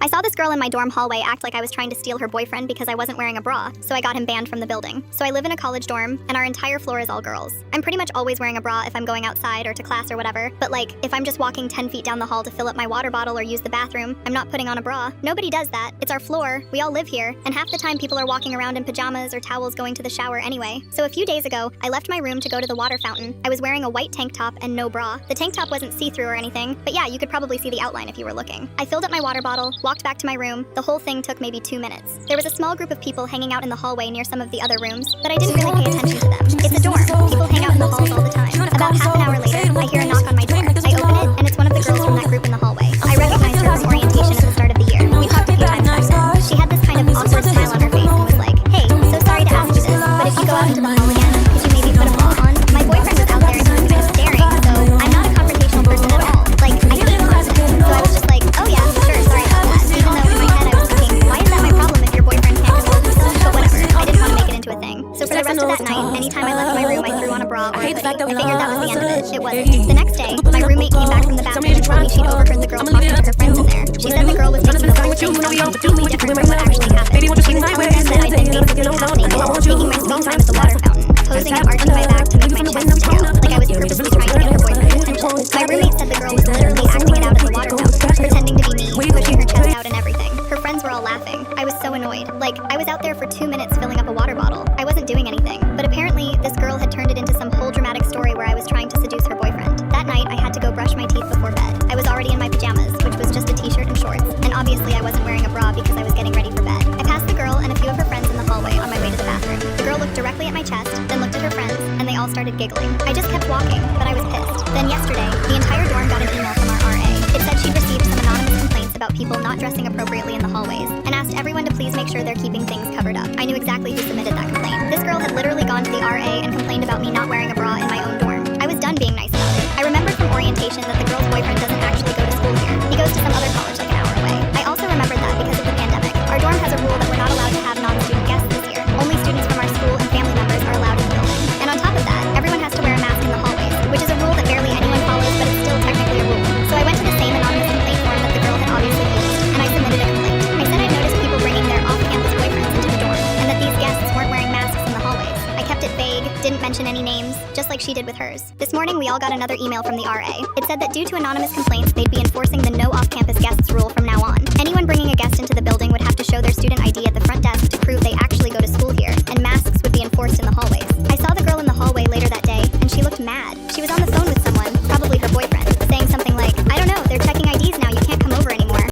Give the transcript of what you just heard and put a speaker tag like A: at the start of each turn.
A: I saw this girl in my dorm hallway act like I was trying to steal her boyfriend because I wasn't wearing a bra, so I got him banned from the building. So I live in a college dorm, and our entire floor is all girls. I'm pretty much always wearing a bra if I'm going outside or to class or whatever, but like, if I'm just walking 10 feet down the hall to fill up my water bottle or use the bathroom, I'm not putting on a bra. Nobody does that. It's our floor, we all live here, and half the time people are walking around in pajamas or towels going to the shower anyway. So a few days ago, I left my room to go to the water fountain. I was wearing a white tank top and no bra. The tank top wasn't see-through or anything, but yeah, you could probably see the outline if you were looking. I filled up my water bottle, walked back to my room. The whole thing took maybe 2 minutes. There was a small group of people hanging out in the hallway near some of the other rooms, but I didn't really pay attention to them. It's a dorm. People hang out in the halls all the time. About half an hour later, I hear a knock on my door. I open it, and it's one of the girls from that group in the hallway. I recognized her from orientation at the start of the year. We talked a few times back then. She had this kind of awkward smile on her face and was like, "Hey, so sorry to ask you this, but if you go out into the hall again, could you maybe put a bra on? My boyfriend was out there and he was kind of staring, so I'm not a confrontational person at all. Like, I hate conflict." So I was just like, "Oh yeah, sure, sorry about that." Even though in my head I was thinking, why is that my problem if your boyfriend can't control himself? But whatever, I didn't want to make it into a thing. So for the rest of that night, anytime I left my room, I threw on a bra or a hoodie. I figured that was the end of it. It wasn't. The next day, my roommate came back from the bathroom and told me she'd overheard the girl talking to her friends in there. She said the girl was making the whole thing sound completely different from what actually happened. She was telling them that I'd been basically half naked, taking my screen time at the water fountain, posing and arching my back to make my chest stick out, like I was purposely trying to get her boyfriend's attention. My roommate said the girl was literally acting it out at the water fountain, pretending to be me, pushing her chest out and everything. Her friends were all laughing. I was so annoyed. Like, I was out there for 2 minutes filling up a water bottle. I wasn't doing anything. But apparently, this girl had turned it into some whole dramatic story where I was trying to seduce her boyfriend. That night, I had to go brush my teeth before bed. I was already in my pajamas, which was just a t-shirt and shorts, and obviously I wasn't wearing a bra because I was getting ready for bed. I passed the girl and a few of her friends in the hallway on my way to the bathroom. The girl looked directly at my chest, then looked at her friends, and they all started giggling. I just kept walking, but I was pissed. Then yesterday, the entire dorm got an email from our RA. It said she'd received some anonymous complaints about people not dressing appropriately in the hallways, and asked everyone to please make sure they're keeping things covered up. I knew exactly who submitted that complaint. This girl had literally gone to the RA and complained about me not wearing a bra in my own dorm. I was done being nice about it. I remembered from orientation that the girl's boyfriend doesn't actually go to school here. He goes to some other college like an hour away. I also remembered that because of the pandemic, our dorm has a rule that we're not allowed to have non-student guests this year. Only students from our school and family members are allowed in the building. And on top of that, everyone has to wear a mask in the hallways, which is a rule that barely anyone follows, but it's still technically a rule. So I went to the same anonymous complaint form that the girl had obviously used, and I submitted a complaint. I said I'd noticed people bringing their off-campus boyfriends into the dorm, and that these guests weren't wearing masks in the hallways. I kept it vague, didn't mention any names, just like she did with hers. This morning, we all got another email from the RA. It said that due to anonymous complaints, they'd be enforcing the no off-campus guests rule from